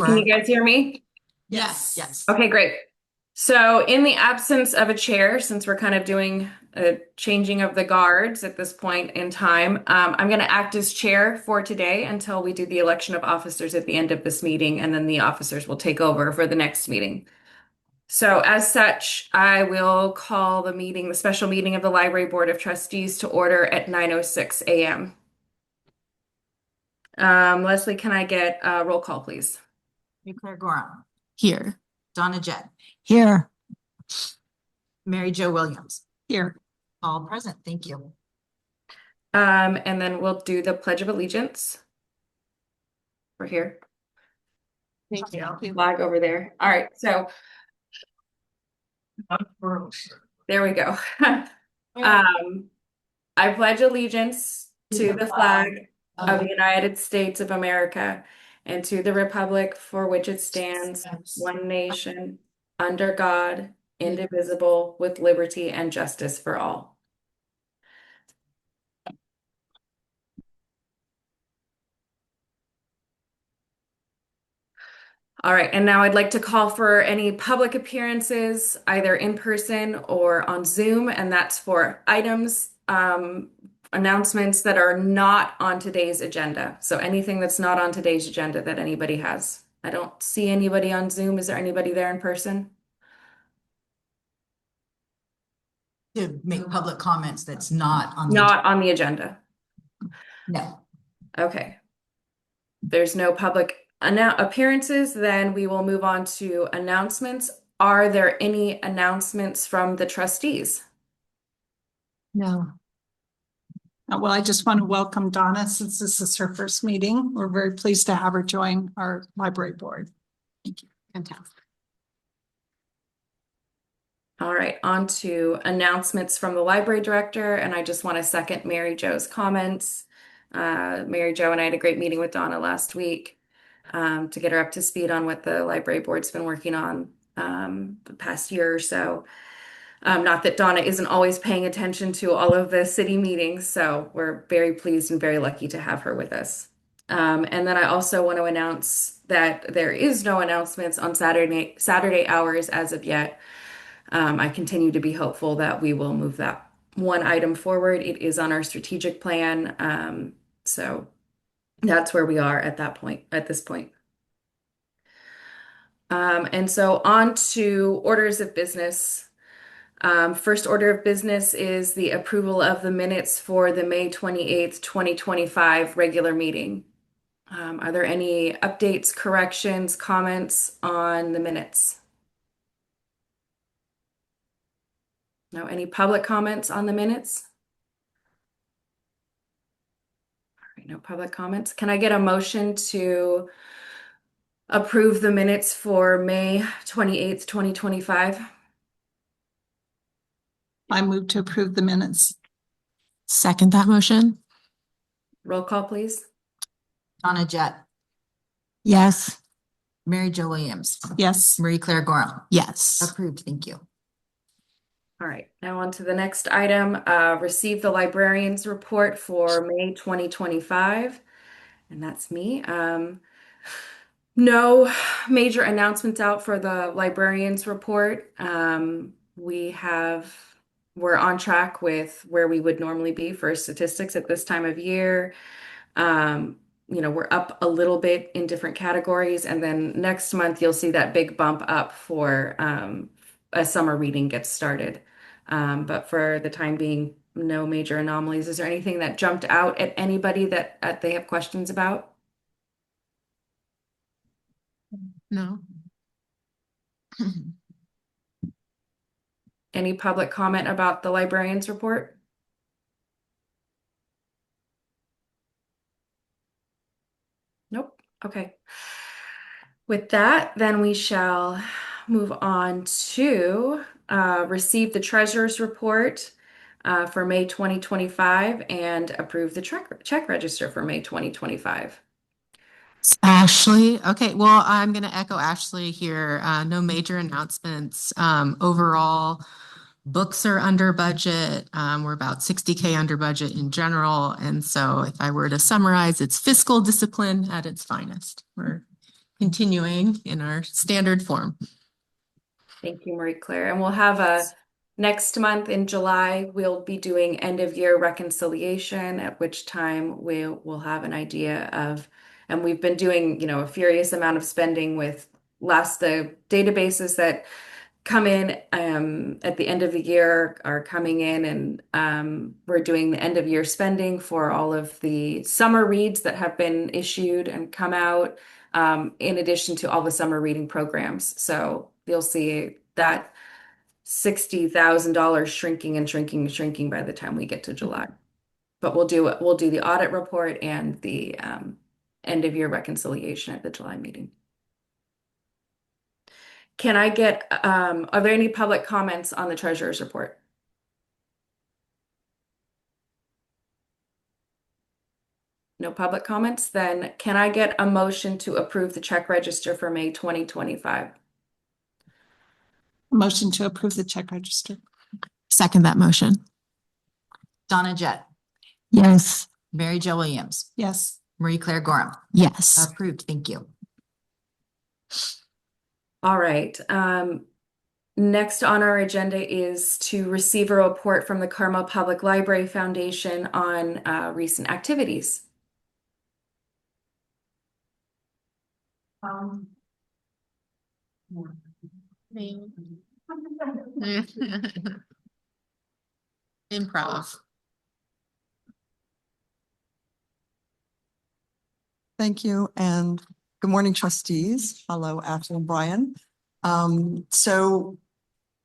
Can you guys hear me? Yes. Yes. Okay, great. So in the absence of a chair, since we're kind of doing a changing of the guards at this point in time, I'm going to act as chair for today until we do the election of officers at the end of this meeting, and then the officers will take over for the next meeting. So as such, I will call the meeting, the special meeting of the Library Board of Trustees to order at 9:06 a.m. Leslie, can I get a roll call, please? Claire Gorham. Here. Donna Jett. Here. Mary Jo Williams. Here. All present. Thank you. And then we'll do the Pledge of Allegiance. We're here. Thank you. Flag over there. All right, so there we go. I pledge allegiance to the flag of the United States of America and to the republic for which it stands, one nation, under God, indivisible, with liberty and justice for all. All right, and now I'd like to call for any public appearances, either in person or on Zoom, and that's for items, announcements that are not on today's agenda. So anything that's not on today's agenda that anybody has. I don't see anybody on Zoom. Is there anybody there in person? To make public comments that's not on the Not on the agenda. No. Okay. There's no public appearances, then we will move on to announcements. Are there any announcements from the trustees? No. Well, I just want to welcome Donna since this is her first meeting. We're very pleased to have her join our library board. Thank you. Fantastic. All right, on to announcements from the library director, and I just want to second Mary Jo's comments. Mary Jo and I had a great meeting with Donna last week to get her up to speed on what the library board's been working on the past year or so. Not that Donna isn't always paying attention to all of the city meetings, so we're very pleased and very lucky to have her with us. And then I also want to announce that there is no announcements on Saturday hours as of yet. I continue to be hopeful that we will move that one item forward. It is on our strategic plan. So that's where we are at this point. And so on to orders of business. First order of business is the approval of the minutes for the May 28th, 2025 regular meeting. Are there any updates, corrections, comments on the minutes? No, any public comments on the minutes? All right, no public comments. Can I get a motion to approve the minutes for May 28th, 2025? I move to approve the minutes. Second that motion. Roll call, please. Donna Jett. Yes. Mary Jo Williams. Yes. Marie Claire Gorham. Yes. Approved. Thank you. All right, now on to the next item. Receive the librarian's report for May 2025, and that's me. No major announcements out for the librarian's report. We're on track with where we would normally be for statistics at this time of year. We're up a little bit in different categories, and then next month you'll see that big bump up for a summer reading gets started. But for the time being, no major anomalies. Is there anything that jumped out at anybody that they have questions about? No. Any public comment about the librarian's report? Nope. Okay. With that, then we shall move on to receive the treasurer's report for May 2025 and approve the check register for May 2025. Ashley. Okay. Well, I'm going to echo Ashley here. No major announcements. Overall, books are under budget. We're about $60K under budget in general. And so if I were to summarize, it's fiscal discipline at its finest. We're continuing in our standard form. Thank you, Marie Claire. And we'll have a next month in July, we'll be doing end of year reconciliation, at which time we will have an idea of, and we've been doing, a furious amount of spending with the databases that come in at the end of the year are coming in, and we're doing the end of year spending for all of the summer reads that have been issued and come out, in addition to all the summer reading programs. So you'll see that $60,000 shrinking and shrinking and shrinking by the time we get to July. But we'll do the audit report and the end of year reconciliation at the July meeting. Can I get, are there any public comments on the treasurer's report? No public comments? Then can I get a motion to approve the check register for May 2025? Motion to approve the check register. Second that motion. Donna Jett, Yes. Mary Jo Williams, Yes. Marie Claire Gorham. Yes. Approved. Thank you. All right. Next on our agenda is to receive a report from the Carmel Public Library Foundation on recent activities. Improv. Thank you, and good morning, trustees. Hello, Ashley and Brian. So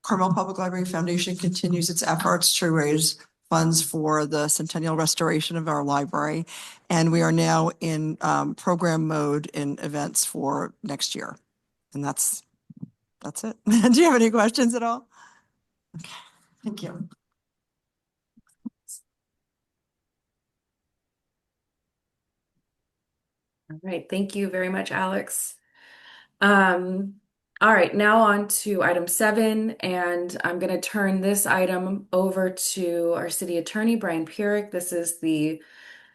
Carmel Public Library Foundation continues its efforts to raise funds for the centennial restoration of our library, and we are now in program mode in events for next year. And that's it. Do you have any questions at all? Okay, thank you. All right, thank you very much, Alex. All right, now on to item 7, and I'm going to turn this item over to our city attorney, Brian Purick. This is the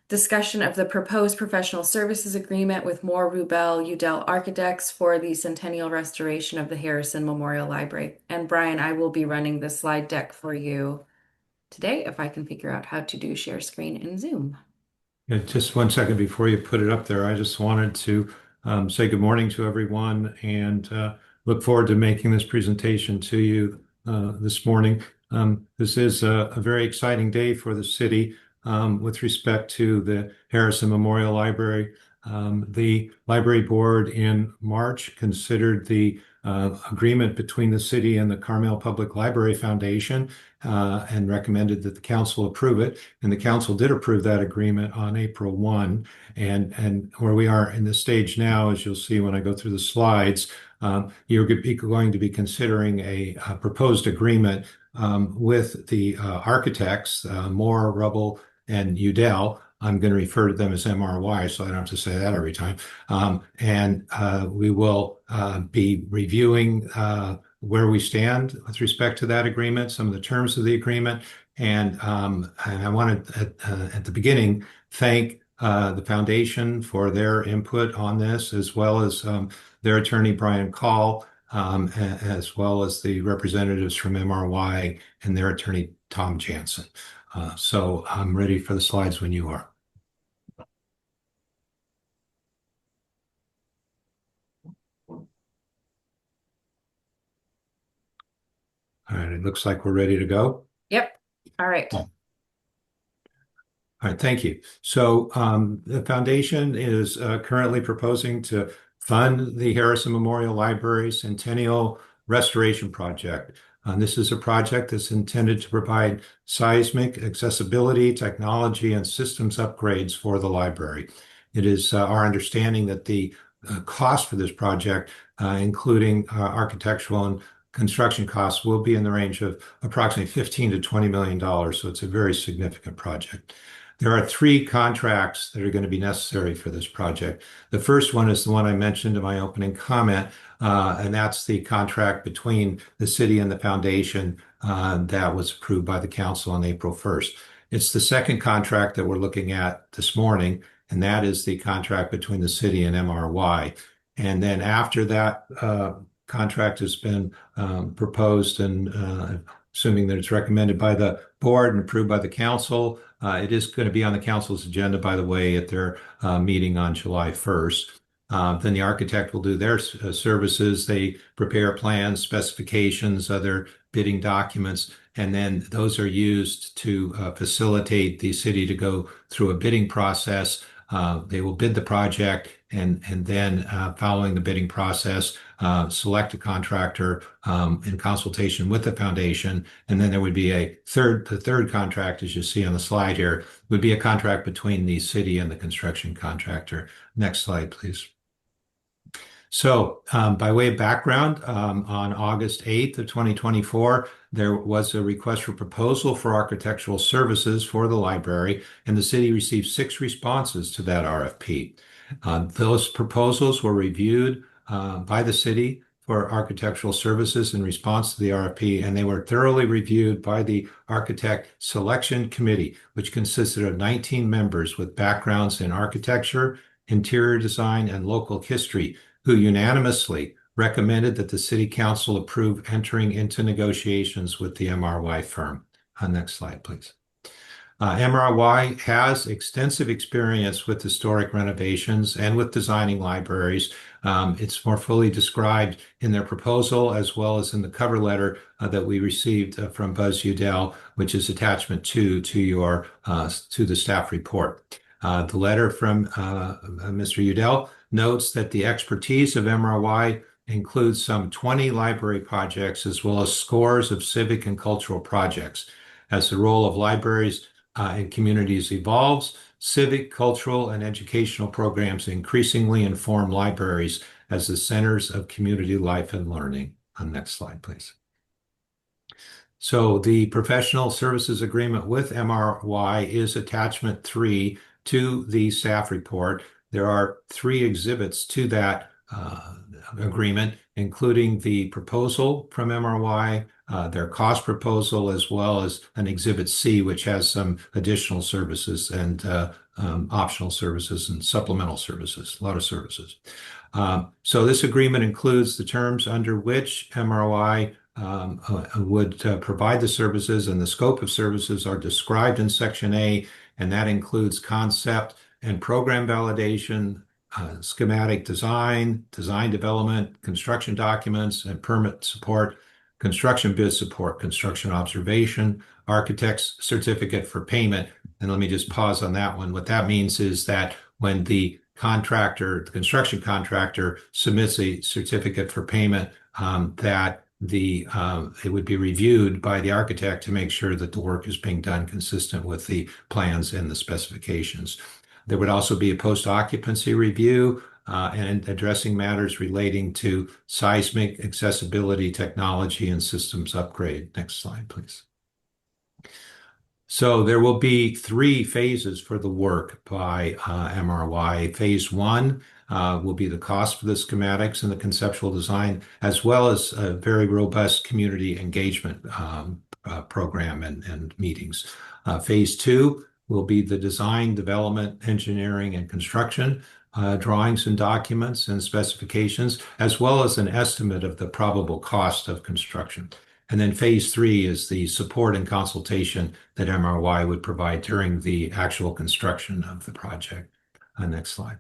discussion of the proposed professional services agreement with Moore Rubel Udell Architects for the centennial restoration of the Harrison Memorial Library. And Brian, I will be running the slide deck for you today if I can figure out how to do share screen in Zoom. Yeah, just 1 second before you put it up there, I just wanted to say good morning to everyone and look forward to making this presentation to you this morning. This is a very exciting day for the city with respect to the Harrison Memorial Library. The library board in March considered the agreement between the city and the Carmel Public Library Foundation and recommended that the council approve it. And the council did approve that agreement on April 1. And where we are in this stage now, as you'll see when I go through the slides, you're going to be considering a proposed agreement with the architects, Moore, Rubble, and Udell. I'm going to refer to them as MRY, so I don't have to say that every time. And we will be reviewing where we stand with respect to that agreement, some of the terms of the agreement. And I want to, at the beginning, thank the foundation for their input on this, as well as their attorney, Brian Call, as well as the representatives from MRY and their attorney, Tom Jansen. So I'm ready for the slides when you are. All right, it looks like we're ready to go. Yep. All right. All right, thank you. So the foundation is currently proposing to fund the Harrison Memorial Library Centennial Restoration Project. This is a project that's intended to provide seismic accessibility, technology, and systems upgrades for the library. It is our understanding that the cost for this project, including architectural and construction costs, will be in the range of approximately $15 to $20 million. So it's a very significant project. There are 3 contracts that are going to be necessary for this project. The first one is the one I mentioned in my opening comment, and that's the contract between the city and the foundation that was approved by the council on April 1st. It's the second contract that we're looking at this morning, and that is the contract between the city and MRY. And then after that contract has been proposed and assuming that it's recommended by the board and approved by the council, it is going to be on the council's agenda, by the way, at their meeting on July 1st. Then the architect will do their services. They prepare plans, specifications, other bidding documents, and then those are used to facilitate the city to go through a bidding process. They will bid the project and then following the bidding process, select a contractor in consultation with the foundation. And then there would be the third contract, as you see on the slide here, would be a contract between the city and the construction contractor. Next slide, please. So by way of background, on August 8th of 2024, there was a request for proposal for architectural services for the library, and the city received 6 responses to that RFP. Those proposals were reviewed by the city for architectural services in response to the RFP, and they were thoroughly reviewed by the Architect Selection Committee, which consisted of 19 members with backgrounds in architecture, interior design, and local history, who unanimously recommended that the city council approve entering into negotiations with the MRY firm. Next slide, please. MRY has extensive experience with historic renovations and with designing libraries. It's more fully described in their proposal as well as in the cover letter that we received from Buzz Udell, which is attachment 2 to the staff report. The letter from Mr. Udell notes that the expertise of MRY includes some 20 library projects as well as scores of civic and cultural projects. As the role of libraries in communities evolves, civic, cultural, and educational programs increasingly inform libraries as the centers of community life and learning. Next slide, please. So the professional services agreement with MRY is attachment 3 to the staff report. There are 3 exhibits to that agreement, including the proposal from MRY, their cost proposal, as well as an Exhibit C, which has some additional services and optional services and supplemental services, a lot of services. So this agreement includes the terms under which MRY would provide the services, and the scope of services are described in Section A, and that includes concept and program validation, schematic design, design development, construction documents and permit support, construction bid support, construction observation, architect's certificate for payment. And let me just pause on that one. What that means is that when the construction contractor submits a certificate for payment, that it would be reviewed by the architect to make sure that the work is being done consistent with the plans and the specifications. There would also be a post-occupancy review and addressing matters relating to seismic accessibility technology and systems upgrade. Next slide, please. So there will be 3 phases for the work by MRY. Phase 1 will be the cost for the schematics and the conceptual design, as well as a very robust community engagement program and meetings. Phase 2 will be the design, development, engineering, and construction, drawings and documents and specifications, as well as an estimate of the probable cost of construction. And then phase 3 is the support and consultation that MRY would provide during the actual construction of the project. Next slide.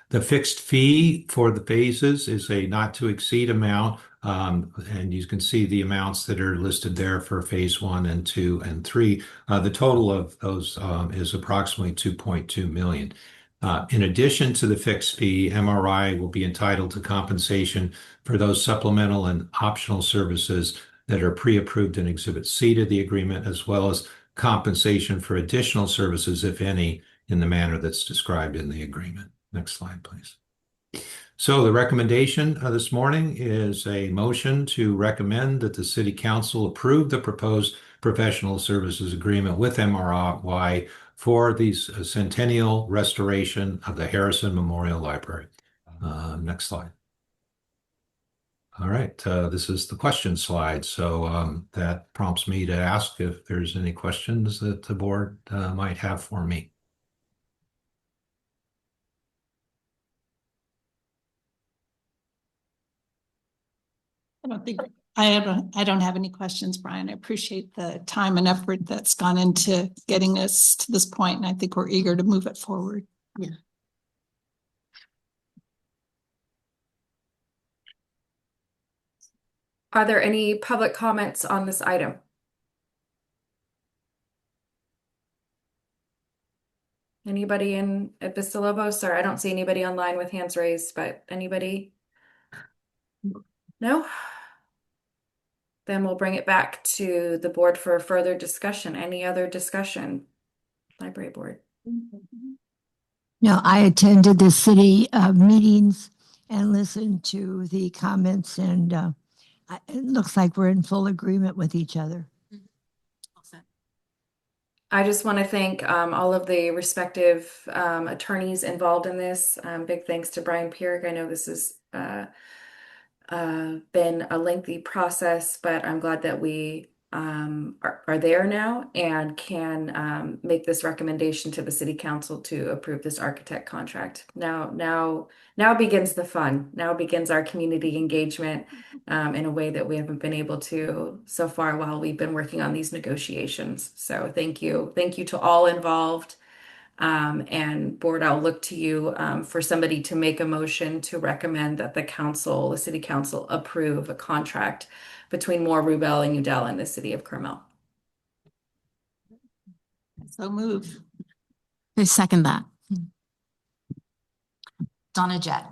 The fixed fee for the phases is a not to exceed amount, and you can see the amounts that are listed there for phase 1 and 2 and 3. The total of those is approximately $2.2 million. In addition to the fixed fee, MRI will be entitled to compensation for those supplemental and optional services that are pre-approved in Exhibit C to the agreement, as well as compensation for additional services, if any, in the manner that's described in the agreement. Next slide, please. So the recommendation this morning is a motion to recommend that the City Council approve the proposed professional services agreement with MRY for the centennial restoration of the Harrison Memorial Library. Next slide. All right, this is the question slide. So that prompts me to ask if there's any questions that the board might have for me. I don't have any questions, Brian. I appreciate the time and effort that's gone into getting us to this point, and I think we're eager to move it forward. Are there any public comments on this item? Anybody at VISTA LOBOS? Sorry, I don't see anybody online with hands raised, but anybody? No? Then we'll bring it back to the board for further discussion. Any other discussion? Library board. No, I attended the city meetings and listened to the comments, and it looks like we're in full agreement with each other. I just want to thank all of the respective attorneys involved in this. Big thanks to Brian Pierce. I know this has been a lengthy process, but I'm glad that we are there now and can make this recommendation to the city council to approve this architect contract. Now begins the fun. Now begins our community engagement in a way that we haven't been able to so far while we've been working on these negotiations. So thank you to all involved. And board, I'll look to you for somebody to make a motion to recommend that the city council approve a contract between Moore, Rubel, and Udell in the city of Carmel. So move. I second that. Donna Jett,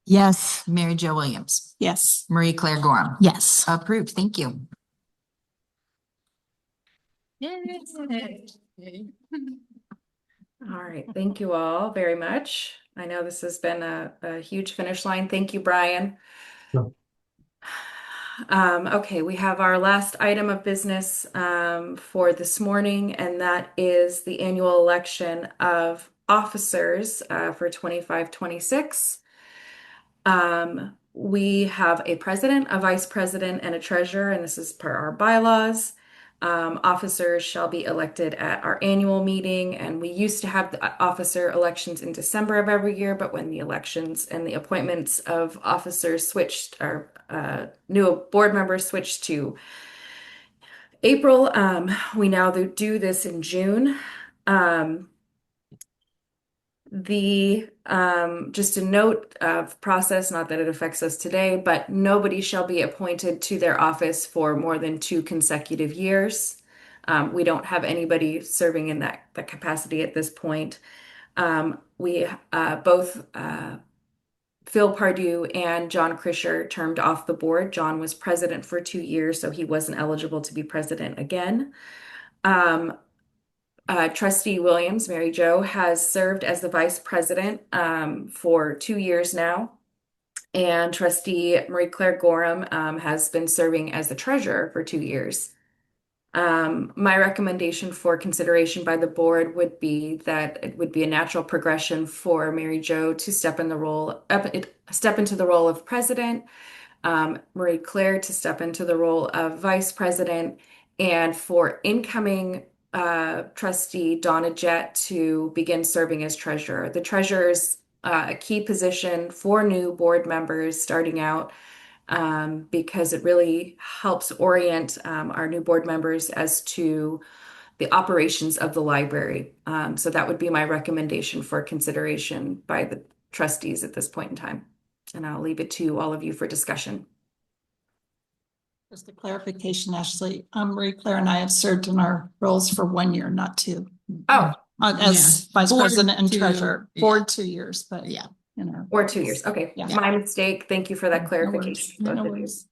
Yes. Mary Jo Williams, Yes. Marie Claire Gorham. Yes. Approved. Thank you. All right, thank you all very much. I know this has been a huge finish line. Thank you, Brian. Sure. Okay, we have our last item of business for this morning, and that is the annual election of officers for 25-26. We have a president, a vice president, and a treasurer, and this is per our bylaws. Officers shall be elected at our annual meeting, and we used to have the officer elections in December of every year, but when the elections and the appointments of officers switched, or new board members switched to April, we now do this in June. Just a note of process, not that it affects us today, but nobody shall be appointed to their office for more than 2 consecutive years. We don't have anybody serving in that capacity at this point. We both Phil Pardue and John Krischer termed off the board. John was president for 2 years, so he wasn't eligible to be president again. Trustee Williams, Mary Jo, has served as the vice president for 2 years now. And Trustee Marie Claire Gorham has been serving as the treasurer for 2 years. My recommendation for consideration by the board would be that it would be a natural progression for Mary Jo to step into the role of president, Marie Claire to step into the role of vice president, and for incoming trustee Donna Jett to begin serving as treasurer. The treasurer is a key position for new board members starting out because it really helps orient our new board members as to the operations of the library. So that would be my recommendation for consideration by the trustees at this point in time. And I'll leave it to all of you for discussion. Just a clarification, Ashley. Marie Claire and I have served in our roles for 1 year, not 2. Oh, As vice Board president and 2, treasurer, yeah. board 2 years, but Yeah. you know. or 2 years. Okay, Yeah. my mistake. Thank you for that No clarification. worries. both No of you. worries.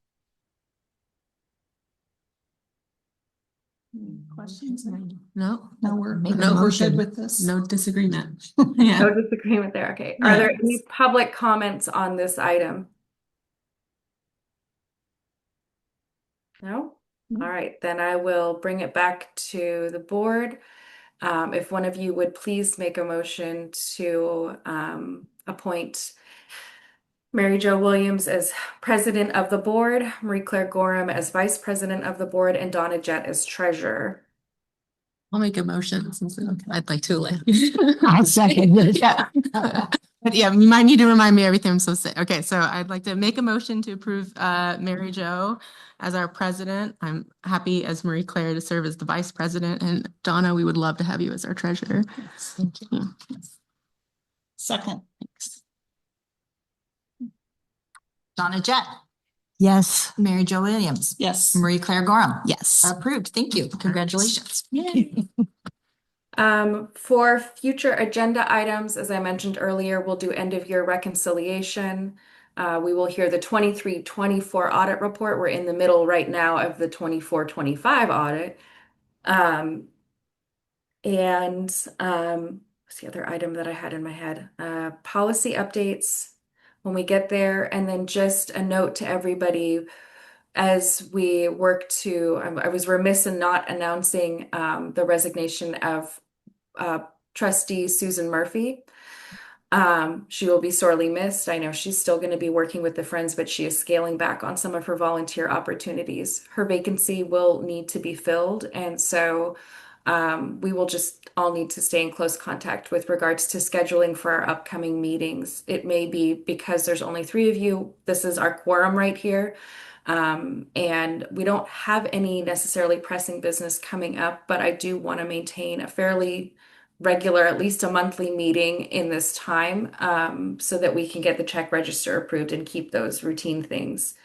Questions? No, No, we're Make a no, we're motion. good with this. no disagreement. Yeah. No disagreement there. Okay. Are there any Yes. public comments on this item? No? No. All right, then I will bring it back to the board. If one of you would please make a motion to appoint Mary Jo Williams as president of the board, Marie Claire Gorham as vice president of the board, and Donna Jett as treasurer. I'll make a motion since I'd like to elect. I second it. Yeah. But yeah, you might need to remind me everything I'm supposed to say. Okay, so I'd like to make a motion to approve Mary Jo as our president. I'm happy as Marie Claire to serve as the vice president. And Donna, we would love to have you as our treasurer. Thank you. Second. Thanks. Donna Jett, Yes. Mary Jo Williams, Yes. Marie Claire Gorham. Yes. Approved. Thank you. Congratulations. For future agenda items, as I mentioned earlier, we'll do end of year reconciliation. We will hear the 23-24 audit report. We're in the middle right now of the 24-25 audit. What's the other item that I had in my head? Policy updates when we get there. And then just a note to everybody as we work to, I was remiss in not announcing the resignation of trustee Susan Murphy. She will be sorely missed. I know she's still going to be working with the Friends, but she is scaling back on some of her volunteer opportunities. Her vacancy will need to be filled, and so we will just all need to stay in close contact with regards to scheduling for our upcoming meetings. It may be because there's only 3 of you. This is our quorum right here. And we don't have any necessarily pressing business coming up, but I do want to maintain a fairly regular, at least a monthly meeting in this time, so that we can get the check register approved and keep those routine things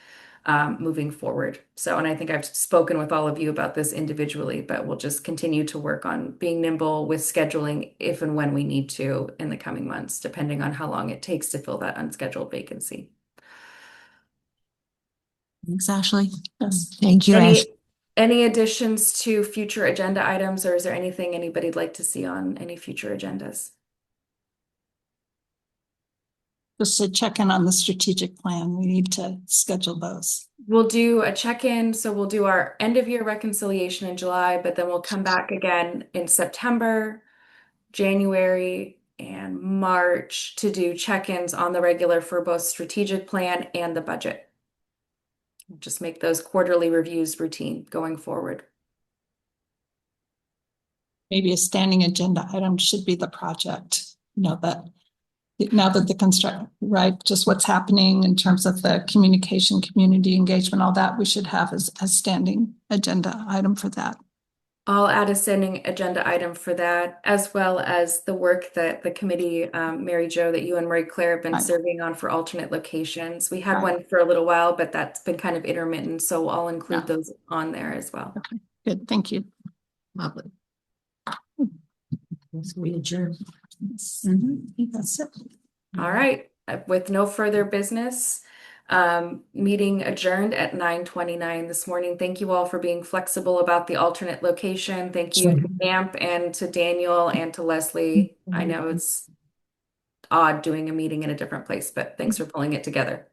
moving forward. So, and I think I've spoken with all of you about this individually, but we'll just continue to work on being nimble with scheduling if and when we need to in the coming months, depending on how long it takes to fill that unscheduled vacancy. Thanks, Ashley. Yes. Thank you, Ash. Any additions to future agenda items, or is there anything anybody'd like to see on any future agendas? Just to check in on the strategic plan. We need to schedule those. We'll do a check-in, so we'll do our end of year reconciliation in July, but then we'll come back again in September, January, and March to do check-ins on the regular for both strategic plan and the budget. Just make those quarterly reviews routine going forward. Maybe a standing agenda item should be the project. Now that the construct, right, just what's happening in terms of the communication, community engagement, all that we should have as a standing agenda item for that. I'll add a standing agenda item for that, as well as the work that the committee, Mary Jo, that you and Marie Claire have been Right. serving on for alternate locations. We had Right. one for a little while, but that's been kind of intermittent, so I'll include Yeah. those on there as well. Okay, good, thank you. Lovely. We adjourn. That's it. All right, with no further business, meeting adjourned at 9:29 this morning. Thank you all for being flexible about the alternate location. Thank you to Amp and to Daniel and to Leslie. I know it's odd doing a meeting in a different place, but thanks for pulling it together.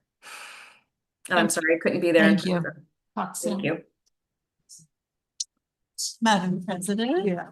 And I'm sorry I couldn't be there in Thank you. person. Talk soon. Thank you. Madam President. Yeah.